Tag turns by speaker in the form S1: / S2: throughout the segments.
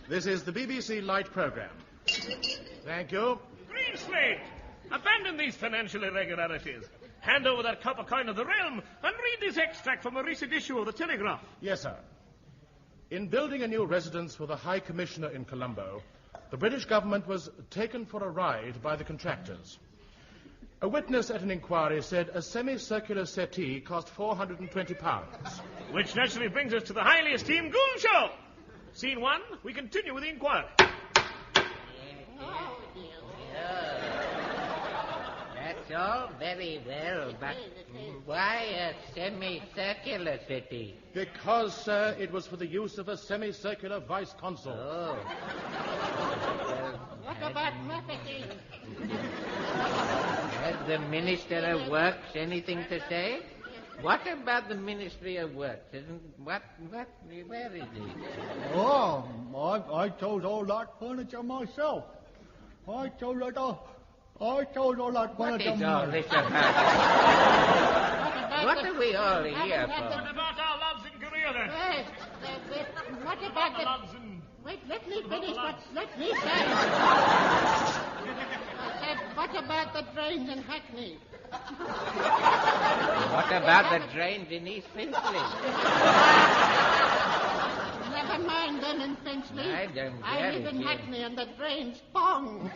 S1: This is the BBC Light programme. Thank you.
S2: Green slate! Abandon these financial irregularities. Hand over that copper coin of the realm and read this extract from a recent issue of the Telegraph.
S1: Yes, sir. In building a new residence for the High Commissioner in Colombo, the British government was taken for a ride by the contractors. A witness at an inquiry said a semicircular settee cost £420.
S2: Which naturally brings us to the highly esteemed Goon show. Scene 1, we continue with the inquiry.
S3: That's all very well, but why a semicircular city?
S1: Because, sir, it was for the use of a semicircular vice-consul.
S3: Oh.
S4: What about Naafi?
S3: Has the Minister of Works anything to say? What about the Ministry of Works? Where is he?
S5: Oh, I chose all that furniture myself. I chose all that
S3: What
S5: furniture
S3: is all this about? What are we all here
S2: What
S3: for?
S2: about our loves in Korea, then?
S4: What about the...
S2: Loves in...
S4: Wait, let me finish let me say. I said, what about the drains in Hackney?
S3: What about the drains in East Finchley?
S4: Never mind them in Finchley.
S3: I don't
S4: I
S3: get
S4: live
S3: it,
S4: in
S3: yeah.
S4: Hackney and the drains pong.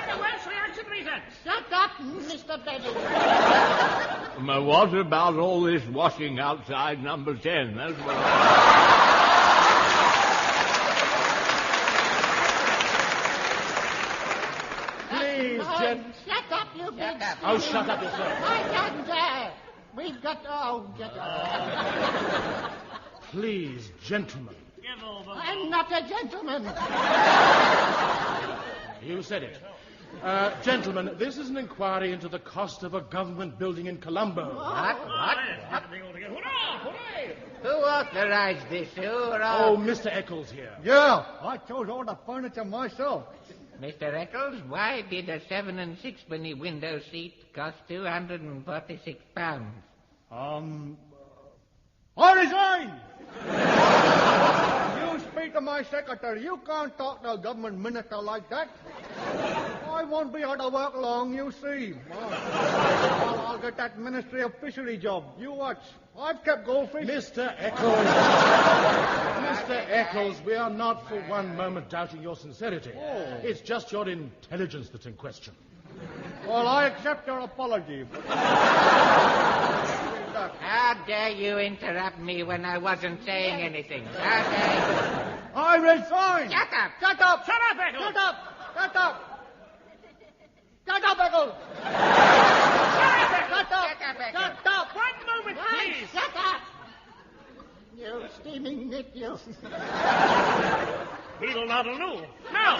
S2: The Welsh reaction reason.
S4: Shut up, Mr. Benny.
S6: What about all this washing outside number 10? That's what
S1: Please,
S4: Shut up, you big...
S1: Oh, shut up yourself.
S4: I can't dare. We've got... Oh, get up.
S1: Please, gentlemen.
S2: Give over.
S4: I'm not a gentleman.
S1: You said it. Gentlemen, this is an inquiry into the cost of a government building in Colombo.
S3: What?
S2: Happening altogether. Hurrah! Hooray!
S3: Who authorized this?
S1: Oh, Mr. Eccles here.
S5: Yeah, I chose all the furniture myself.
S3: Mr. Eccles, why did a 7 and 6-penny window seat cost £246?
S5: I resign! You speak to my secretary. You can't talk to a government minister like that. I won't be out of work long, you see. I'll get that Ministry of Fishery job. You watch. I've kept goldfish.
S1: Mr. Eccles. Mr. Eccles, we are not for one moment doubting your sincerity.
S5: Oh.
S1: It's just your intelligence that's in question.
S5: Well, I accept your apology.
S3: How dare you interrupt me when I wasn't saying anything? How dare you?
S5: I resign.
S3: Shut up!
S5: Shut up!
S2: Shut up, Eccles!
S5: Shut up! Shut up! Shut up, Eccles! Shut up! Shut up!
S2: One moment, please.
S4: Shut up. You steaming nit, you.
S2: Beetle noddle-noo. Now,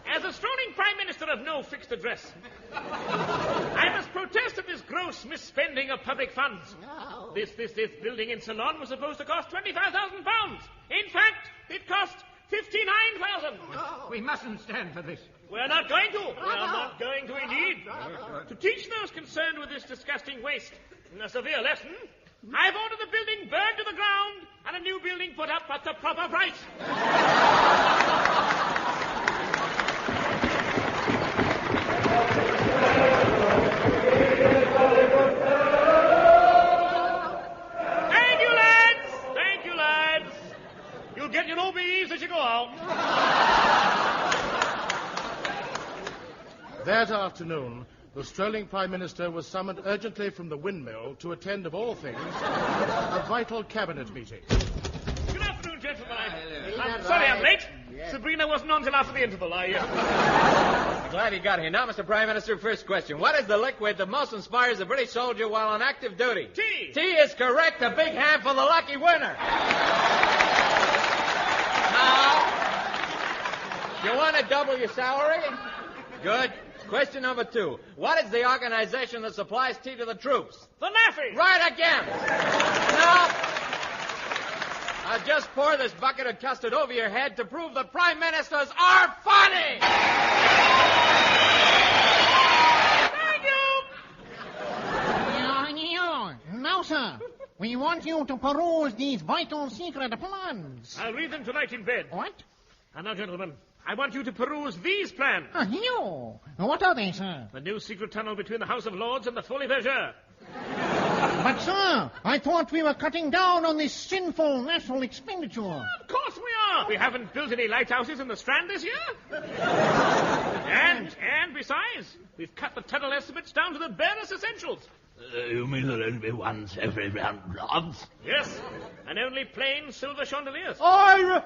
S2: as a strolling Prime Minister of no fixed address, I must protest at this gross misspending of public funds.
S4: No.
S2: This building in Ceylon was supposed to cost £25,000. In fact, it cost £59,000.
S4: No.
S3: We mustn't stand for this.
S2: We're not going to. We are not going to indeed. To teach those concerned with this disgusting waste a severe lesson, I've ordered the building burned to the ground and a new building put up at the proper price. Thank you, lads. Thank you, lads. You'll get your OBEs as you go out.
S1: That afternoon, the strolling Prime Minister was summoned urgently from the windmill to attend, of all things, a vital cabinet meeting.
S2: Good afternoon, gentlemen. I'm sorry I'm late. Sabrina wasn't on till after the interval.
S7: Glad he got here. Now, Mr. Prime Minister, first question. What is the liquid that most inspires a British soldier while on active duty?
S2: Tea.
S7: Tea is correct. A big hand for the lucky winner. Now, you want to double your salary? Good. Question number 2. What is the organization that supplies tea to the troops?
S2: The Naafi.
S7: Right again. Now, I'll just pour this bucket of custard over your head to prove that Prime Ministers are funny.
S2: Thank you.
S4: No, sir. We want you to peruse these vital secret plans.
S2: I'll read them tonight in bed.
S4: What?
S2: And now, gentlemen, I want you to peruse these plans.
S4: You? What are they, sir?
S2: The new secret tunnel between the House of Lords and the Folies Bergère.
S4: But, sir, I thought we were cutting down on this sinful national expenditure.
S2: Of course we are. We haven't built any lighthouses in the Strand this year. and besides, we've cut the tunnel estimates down to the barest essentials.
S6: You mean there'll only be once every round blobs?
S2: Yes, and only plain silver chandeliers.
S5: I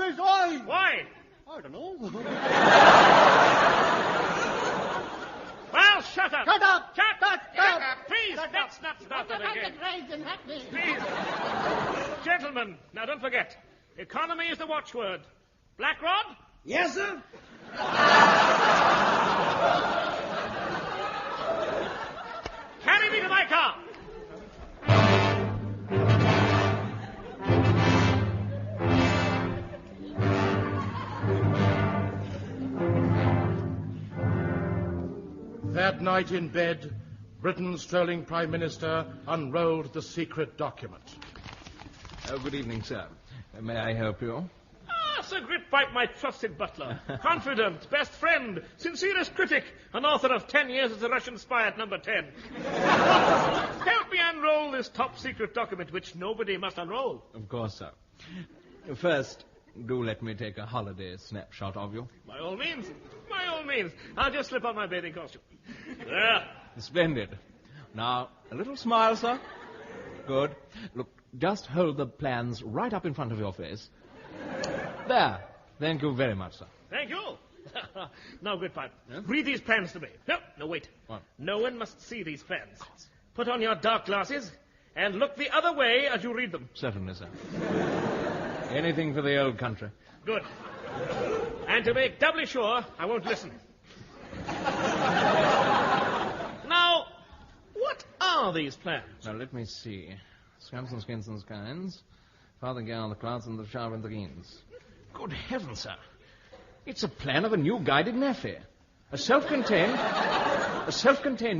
S5: resign.
S2: Why?
S5: I don't know.
S2: Well, shut up.
S4: Shut up!
S2: Shut up!
S4: Shut up!
S2: Please, let's not start that again. Please. Gentlemen, now don't forget, economy is the watchword. Blackrod?
S8: Yes, sir.
S2: Carry me to my car.
S1: That night in bed, Britain's strolling Prime Minister unrolled the secret document.
S7: Oh, good evening, sir. May I help you?
S2: Sir Gritpipe, my trusted butler, confidant, best friend, sincerest critic, and author of 10 Years as a Russian Spy at number 10. Help me unroll this top-secret document, which nobody must unroll.
S7: Of course, sir. First, do let me take a holiday snapshot of you.
S2: By all means. By all means. I'll just slip on my bathing costume. There.
S7: Splendid. Now, a little smile, sir. Good. Look, just hold the plans right up in front of your face. There. Thank you very much, sir.
S2: Thank you. Now, Gritpipe, read these plans to me. No, wait.
S7: What?
S2: No one must see these plans. Put on your dark glasses and look the other way as you read them.
S7: Certainly, sir. Anything for the old country.
S2: Good. And to make doubly sure, I won't listen. Now, what are these plans?
S7: Now, let me see. Scamps and skins and skins. Farthingale on the clouds and the shower in the greens. Good heavens, sir. It's a plan of a new guided Naafi. A self-contained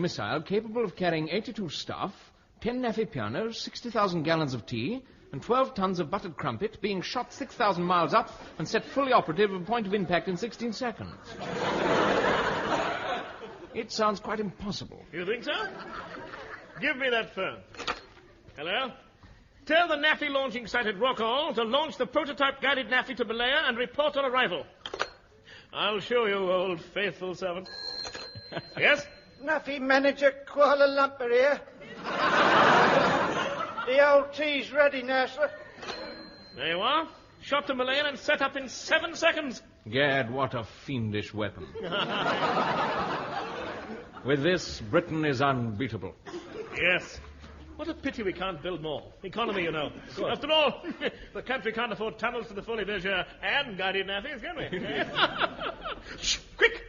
S7: missile capable of carrying 82 staff, 10 Naafi pianos, 60,000 gallons of tea, and 12 tons of buttered crumpet being shot 6,000 miles up and set fully operative at point of impact in 16 seconds. It sounds quite impossible.
S2: You think so? Give me that phone. Hello? Tell the Naafi launching site at Rockall to launch the prototype guided Naafi to Malaya and report on arrival. I'll show you, old faithful servant. Yes?
S8: Naafi manager Kuala Lumpur here. The old tea's ready now, sir.
S2: There you are. Shot to Malayan and set up in 7 seconds.
S7: Gad, what a fiendish weapon. With this, Britain is unbeatable.
S2: Yes. What a pity we can't build more. Economy, you know. After all, the country can't afford tunnels to the Folies Bergère and guided Naafis, can we? Shh, quick!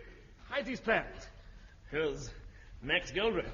S2: Hide these plans. Here's Max Gilbert.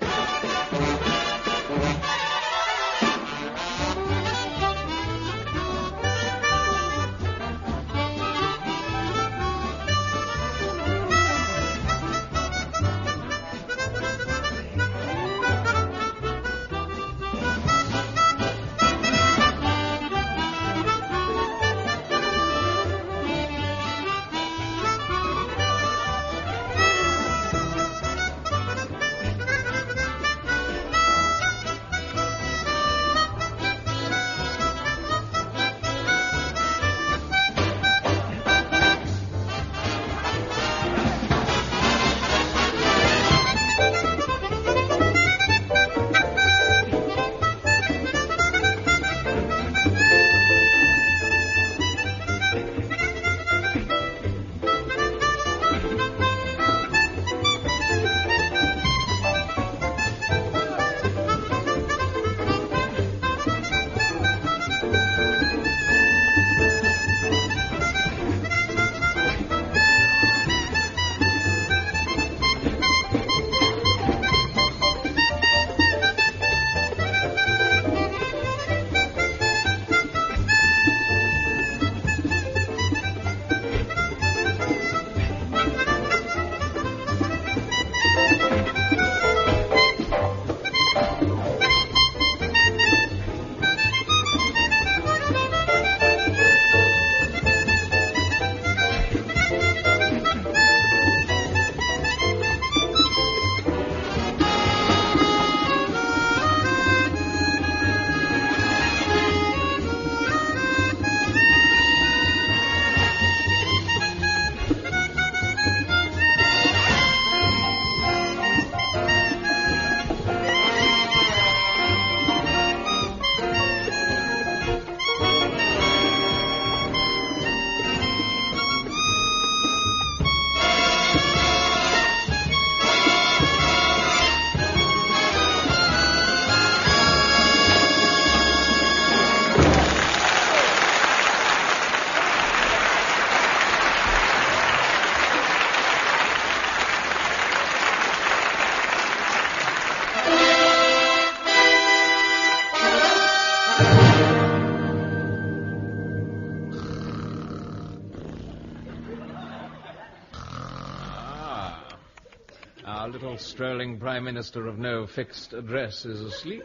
S7: The strolling Prime Minister of no fixed address is asleep.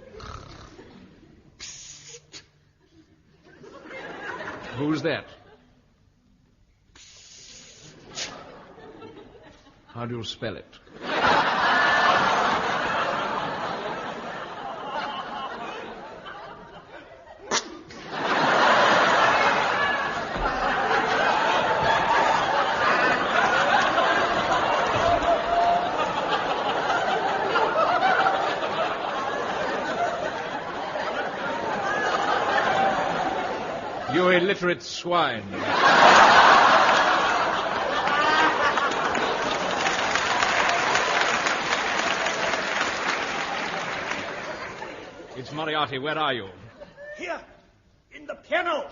S7: Who's that? How do you spell it? You illiterate swine. It's Moriarty. Where are you?
S8: Here, in the piano.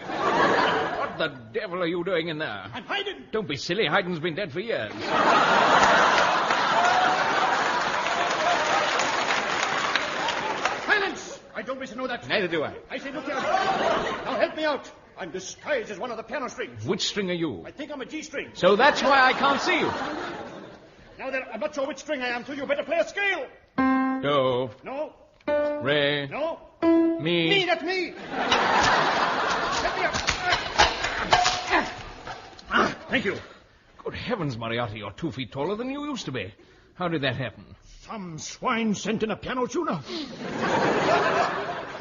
S7: What the devil are you doing in there?
S8: I'm hiding.
S7: Don't be silly. Haydn's been dead for years.
S5: Silence! I don't wish to know that.
S7: Neither do I.
S5: I say, look here. Now help me out. I'm disguised as one of the piano strings.
S7: Which string are you?
S5: I think I'm a G string.
S7: So that's why I can't see you.
S5: Now then, I'm not sure which string I am, so you better play a scale.
S7: Do,
S5: No?
S7: re,
S5: No?
S7: mi.
S5: Me, that's me. Help me out. Thank you.
S7: Good heavens, Moriarty, you're 2 feet taller than you used to be. How did that happen?
S5: Some swine sent in a piano tuner.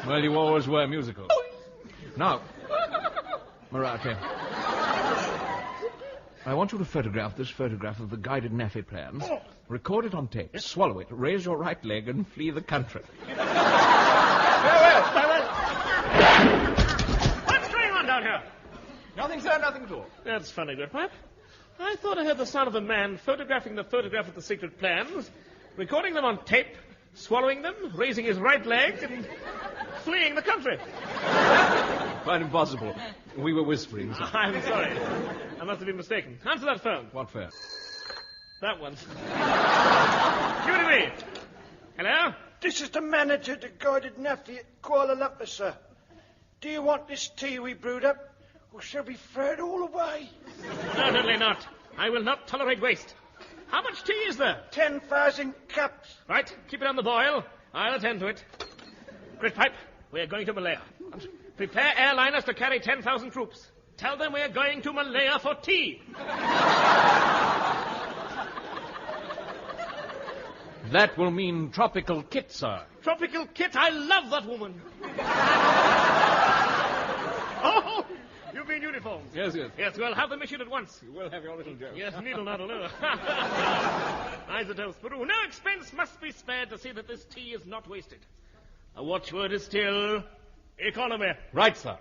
S7: Well, you always were musical. Now, Moriarty, I want you to photograph this photograph of the guided Naafi plan. Record it on tape. Swallow it. Raise your right leg and flee the country.
S5: Farewell.
S2: What's going on down here?
S7: Nothing, sir, nothing at all.
S2: That's funny, Grippipe. I thought I heard the sound of a man photographing the photograph of the secret plans, recording them on tape, swallowing them, raising his right leg, and fleeing the country.
S7: Quite impossible. We were whispering. Sir.
S2: I'm sorry. I must have been mistaken. Answer that phone.
S7: What for?
S2: That one. Give it to me. Hello?
S8: This is the manager of the guided Naafi at Kuala Lumpur, sir. Do you want this tea we brewed up, or shall we throw it all away?
S2: Certainly not. I will not tolerate waste. How much tea is there?
S8: 10,000 cups.
S2: Right, keep it on the boil. I'll attend to it. Grippipe, we're going to Malaya. Prepare airliners to carry 10,000 troops. Tell them we're going to Malaya for tea.
S7: That will mean tropical kit, sir.
S2: Tropical kit, I love that woman. Oh, you mean uniforms?
S7: Yes, yes.
S2: Yes, we'll have the mission at once.
S7: You will have your little joke.
S2: Yes, needle noddle. Isotopes, Peru. No expense must be spared to see that this tea is not wasted. A watchword is still economy.
S7: Right, sir.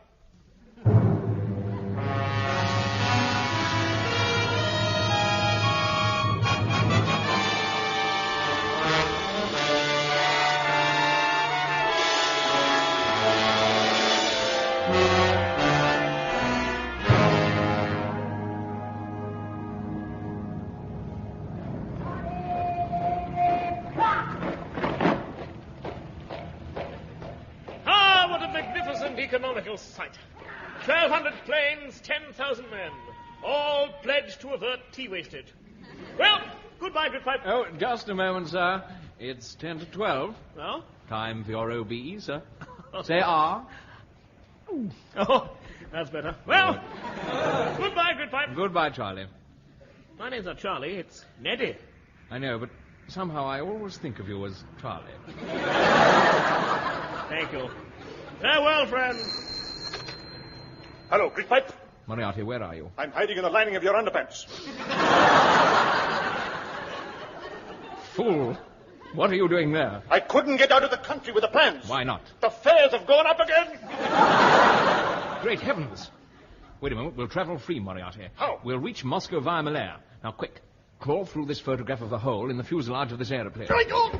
S2: Economical sight. 1,200 planes, 10,000 men, all pledged to avert tea wastage. Well, goodbye, Grippipe.
S7: Oh, just a moment, sir. It's 10 to 12.
S2: Well?
S7: Time for your OBE, sir. Say R.
S2: Oh, that's better. Well, goodbye, Grippipe.
S7: Goodbye, Charlie.
S2: My name's not Charlie, it's Neddy.
S7: I know, but somehow I always think of you as Charlie.
S2: Thank you. Farewell, friend.
S5: Hello, Grippipe.
S7: Moriarty, where are you?
S5: I'm hiding in the lining of your underpants.
S7: Fool. What are you doing there?
S5: I couldn't get out of the country with the plans.
S7: Why not?
S5: The fares have gone up again.
S7: Great heavens. Wait a moment. We'll travel free, Moriarty.
S5: How?
S7: We'll reach Moscow via Malaya. Now, quick. Crawl through this photograph of the hole in the fuselage of this aeroplane.
S5: Right, go.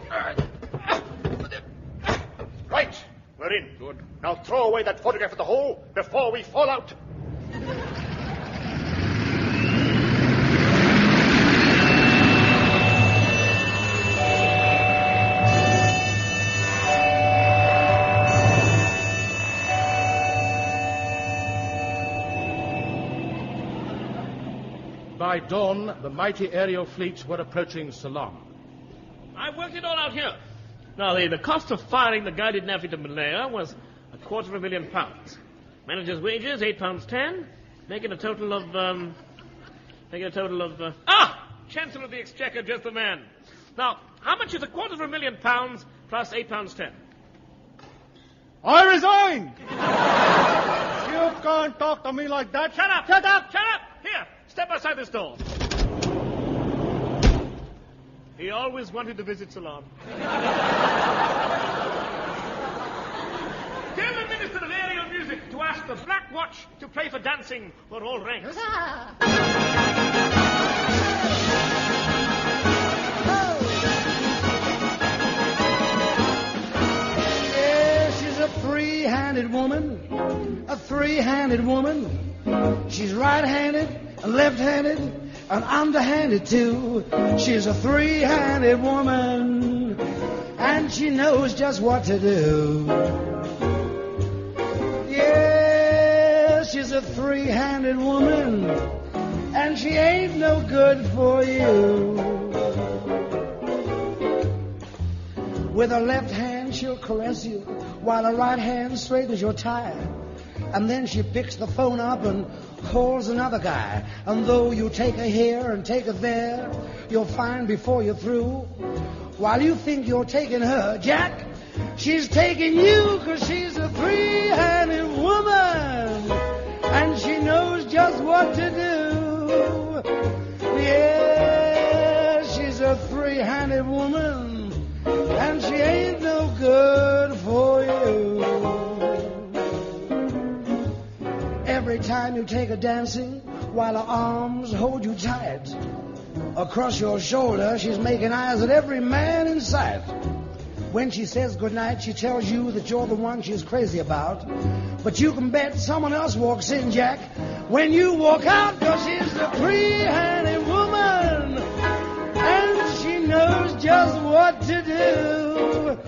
S5: Right. We're in.
S7: Good.
S5: Now throw away that photograph of the hole before we fall out.
S1: By dawn, the mighty aerial fleet were approaching Ceylon.
S2: I've worked it all out here. Now, the cost of firing the guided Naafi to Malaya was £250,000. Manager's wages, £8.10, making a total of, Chancellor of the Exchequer, just the man. Now, how much is £250,000 plus £8.10?
S5: I resign! You can't talk to me like that.
S2: Shut up! Shut up! Shut up! Here, step outside this door. He always wanted to visit Ceylon. Tell the Minister of Aerial Music to ask the Black Watch to play for dancing for all ranks.
S8: Yeah, she's a three-handed woman. A three-handed woman. She's right-handed and left-handed and underhanded too. She's a three-handed woman, and she knows just what to do. Yeah, she's a three-handed woman, and she ain't no good for you. With her left hand she'll caress you, while her right hand straightens your tie. And then she picks the phone up and calls another guy. And though you take her here and take her there, you'll find before you're through, while you think you're taking her, Jack, she's taking you, 'cause she's a three-handed woman, and she knows just what to do. Yeah, she's a three-handed woman, and she ain't no good for you. Every time you take her dancing, while her arms hold you tight, across your shoulder she's making eyes at every man in sight. When she says goodnight, she tells you that you're the one she's crazy about. But you can bet someone else walks in, Jack, when you walk out, 'cause she's a three-handed woman, and she knows just what to do.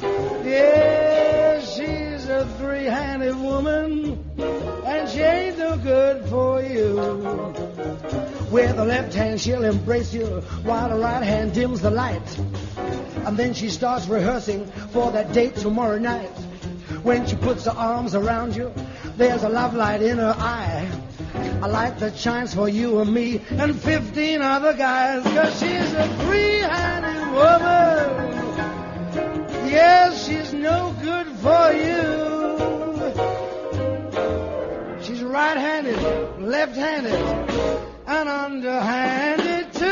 S8: Yeah, she's a three-handed woman, and she ain't no good for you. With her left hand she'll embrace you, while her right hand dims the light. And then she starts rehearsing for that date tomorrow night. When she puts her arms around you, there's a love light in her eye, a light that shines for you and me and 15 other guys, 'cause she's a three-handed woman. Yes, she's no good for you. She's right-handed, left-handed, and underhanded too.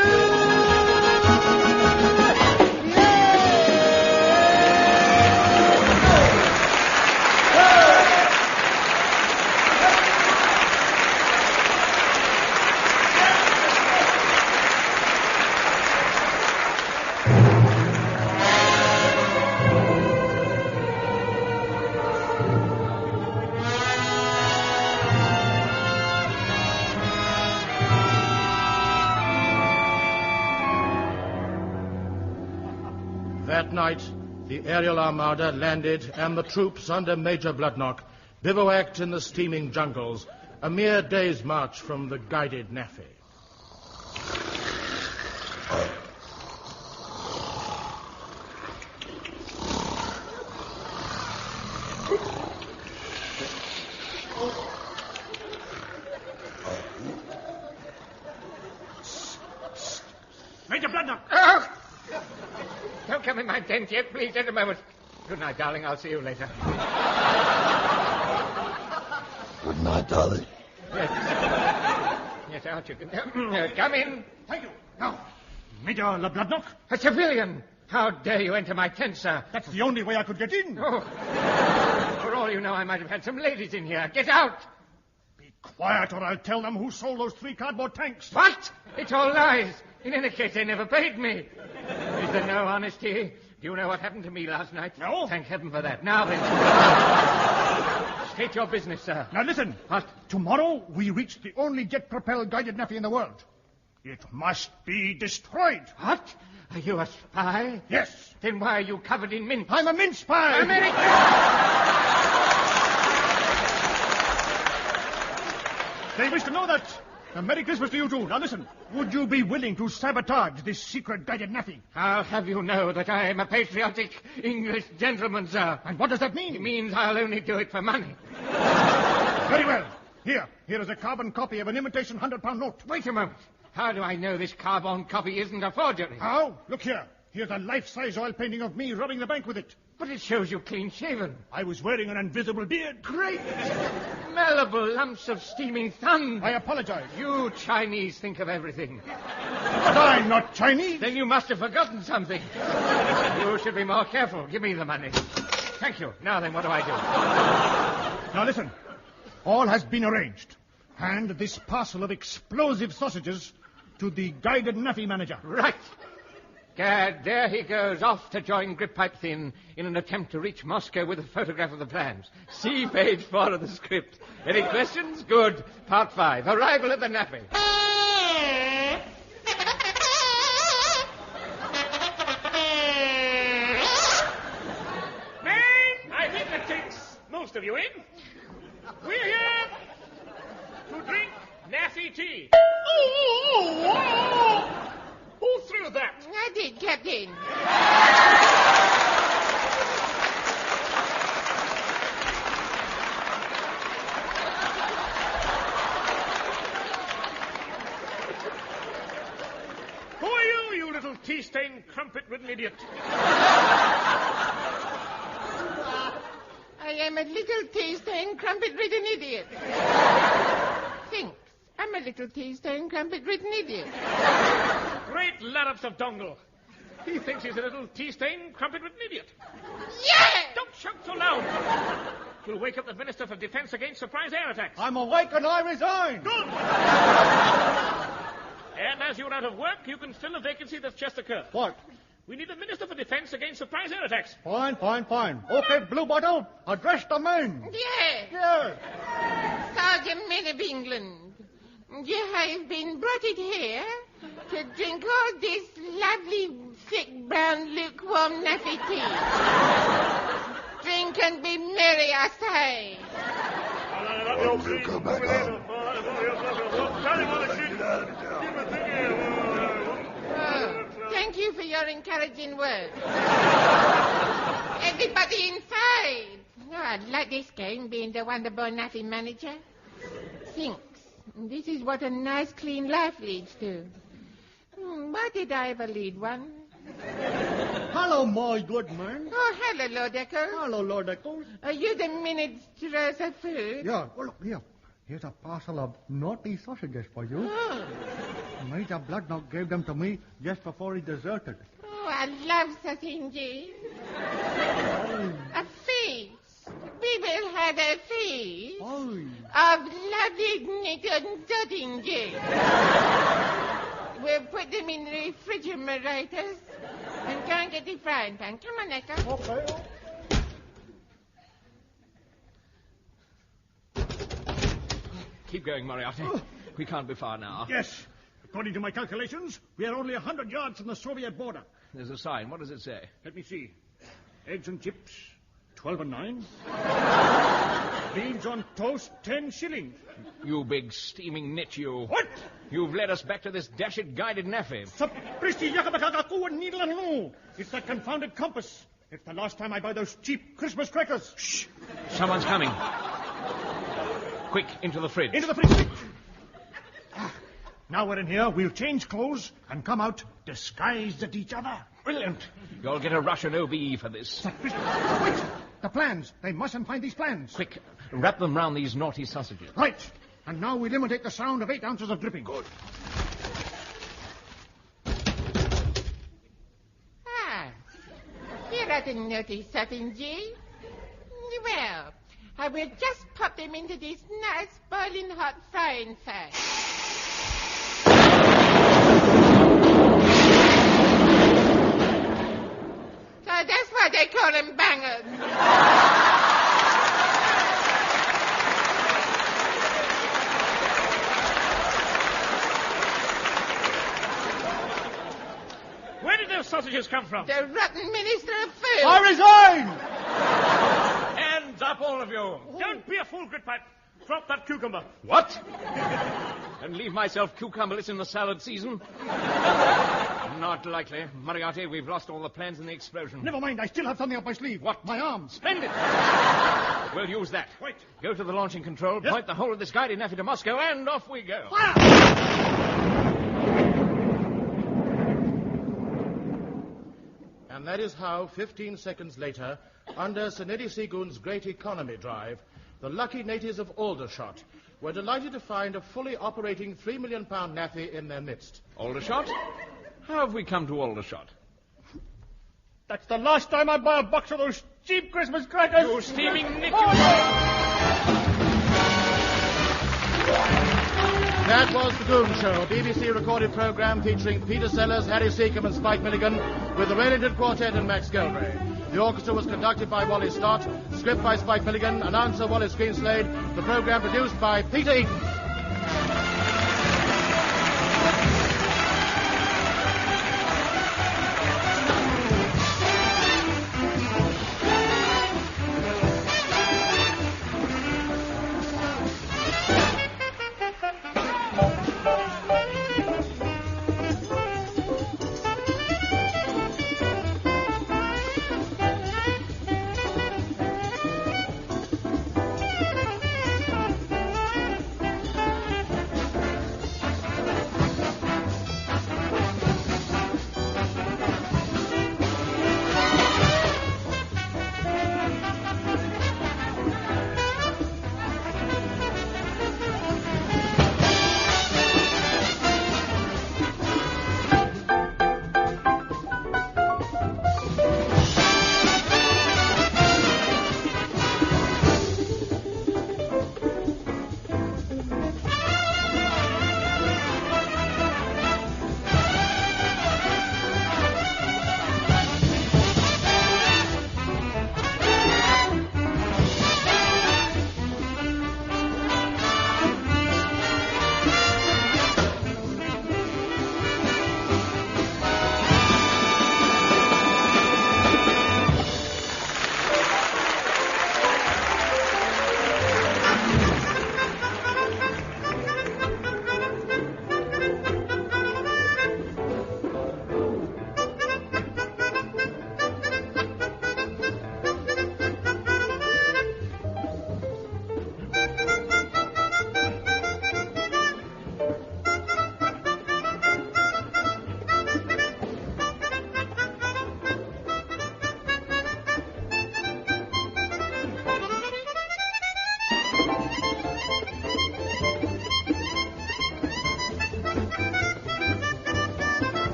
S1: That night, the aerial armada landed, and the troops under Major Bloodnock bivouacked in the steaming jungles, a mere day's march from the guided Naafi.
S2: Major Bloodnock!
S3: Oh! Don't come in my tent yet, please, just a moment. Good night, darling. I'll see you later.
S9: Good night, darling.
S3: Yes, out you can. Come in.
S5: Thank you. Now, Major Bloodnock,
S3: A civilian. How dare you enter my tent, sir?
S5: that's the only way I could get in.
S3: Oh. For all you know, I might have had some ladies in here. Get out.
S5: Be quiet, or I'll tell them who sold those 3 cardboard tanks.
S3: What? It's all lies. In any case, they never paid me. Is there no honesty? Do you know what happened to me last night?
S5: No.
S3: Thank heaven for that. Now then. State your business, sir.
S5: Now listen.
S3: What?
S5: Tomorrow we reach the only jet-propelled guided Naafi in the world. It must be destroyed.
S3: What? Are you a spy?
S5: Yes.
S3: Then why are you covered in mince?
S5: I'm a mince pie.
S3: American!
S5: They wish to know that Merry Christmas to you too. Now listen, would you be willing to sabotage this secret guided Naafi?
S7: I'll have you know that I am a patriotic English gentleman, sir.
S5: And what does that mean?
S7: It means I'll only do it for money.
S5: Very well. Here is a carbon copy of an imitation £100 note.
S7: Wait a moment. How do I know this carbon copy isn't a forgery?
S5: How? Look here. Here's a life-size oil painting of me robbing the bank with it.
S7: But it shows you clean-shaven.
S5: I was wearing an invisible beard.
S7: Great! Malleable lumps of steaming sun.
S5: I apologize.
S7: You Chinese think of everything.
S5: But I'm not Chinese.
S7: Then you must have forgotten something. You should be more careful. Give me the money. Thank you. Now then, what do I do?
S5: Now listen. All has been arranged. Hand this parcel of explosive sausages to the guided Naafi manager.
S7: Right. Gad, there he goes, off to join Grip Pipe Thin in an attempt to reach Moscow with a photograph of the plans. See page 4 of the script. Any questions? Good. Part 5. Arrival at the Naafi.
S2: Men, I think that takes most of you in. We're here to drink Naafi tea. Who threw that?
S3: I did, Captain.
S2: Who are you little tea-stained, crumpet-ridden idiot?
S3: I am a little tea-stained, crumpet-ridden idiot. Thinks I'm a little tea-stained, crumpet-ridden idiot.
S2: Great larrups of dongle. He thinks he's a little tea-stained, crumpet-ridden idiot.
S3: Yeah!
S2: Don't shout so loud. You'll wake up the Minister for Defense Against Surprise Air Attacks.
S5: I'm awake and I resign.
S2: Good. And as you're out of work, you can fill a vacancy that's just occurred.
S5: What?
S2: We need a Minister for Defense Against Surprise Air Attacks.
S5: Fine. Okay, Blue Bottle, address the men.
S3: Yeah. Sergeant Men of England, you have been brought it here to drink all this lovely, thick, brown, lukewarm Naafi tea. Drink and be merry, I say.
S9: Why don't you come back home?
S3: Thank you for your encouraging words. Everybody inside. Oh, I like this game, being the Wonderboy Naafi manager. Thinks. This is what a nice, clean life leads to. Why did I ever lead one?
S5: Hello, my good man.
S3: Oh, hello, Lord Echo.
S5: Hello, Lord Eccles.
S3: Are you the minister's of food?
S5: Yeah, well, look, here. Here's a parcel of naughty sausages for you.
S3: Oh.
S5: Major Bloodknock gave them to me just before he deserted.
S3: Oh, I love sausages. A feast. We will have a feast of lovely knitted sausages. We'll put them in the refrigerators and go and get the frying pan. Come on, Echo.
S5: Okay.
S7: Keep going, Moriarty. We can't be far now.
S5: Yes. According to my calculations, we are only 100 yards from the Soviet border.
S7: There's a sign. What does it say?
S5: Let me see. Eggs and chips, 12 and 9. Beans on toast, 10 shillings.
S7: You big steaming nit, you.
S5: What?
S7: You've led us back to this dashed guided Naafi.
S5: It's that confounded compass. It's the last time I buy those cheap Christmas crackers.
S7: Shh. Someone's coming. Quick, into the fridge.
S5: Into the fridge. Now we're in here, we'll change clothes and come out disguised at each other.
S7: Brilliant. You'll get a Russian OBE for this.
S5: Wait! The plans. They mustn't find these plans.
S7: Quick, wrap them round these naughty sausages.
S5: Right. And now we'll imitate the sound of 8 ounces of dripping. Good.
S3: Ah, here are the naughty sausages. Well, I will just pop them into this nice boiling hot frying pan. So that's why they call them bangers.
S2: Where did those sausages come from?
S3: The rotten Minister of Food.
S5: I resign!
S7: Hands up, all of you.
S2: Don't be a fool, Gritpipe.
S9: Drop that cucumber.
S7: What? And leave myself cucumberless in the salad season? Not likely. Moriarty, we've lost all the plans in the explosion.
S4: Never mind, I still have something up my sleeve.
S7: What?
S4: My arms.
S7: Splendid! We'll use that.
S9: Wait.
S7: Go to the launching control, point the whole of this guided Naafi to Moscow, and off we go.
S1: And that is how, 15 seconds later, under Sir Neddy Seagoon's great economy drive, the lucky natives of Aldershot were delighted to find a fully operating £3 million Naafi in their midst.
S7: Aldershot? How have we come to Aldershot?
S9: That's the last time I buy a box of those cheap Christmas crackers.
S7: You steaming Nick!
S1: That was The Goon Show, a BBC recorded programme featuring Peter Sellers, Harry Seacombe and Spike Milligan, with the Railington Quartet and Max Gelray. The orchestra was conducted by Wally Stott, script by Spike Milligan, announcer Wallace Greenslade, the programme produced by Peter Eaton.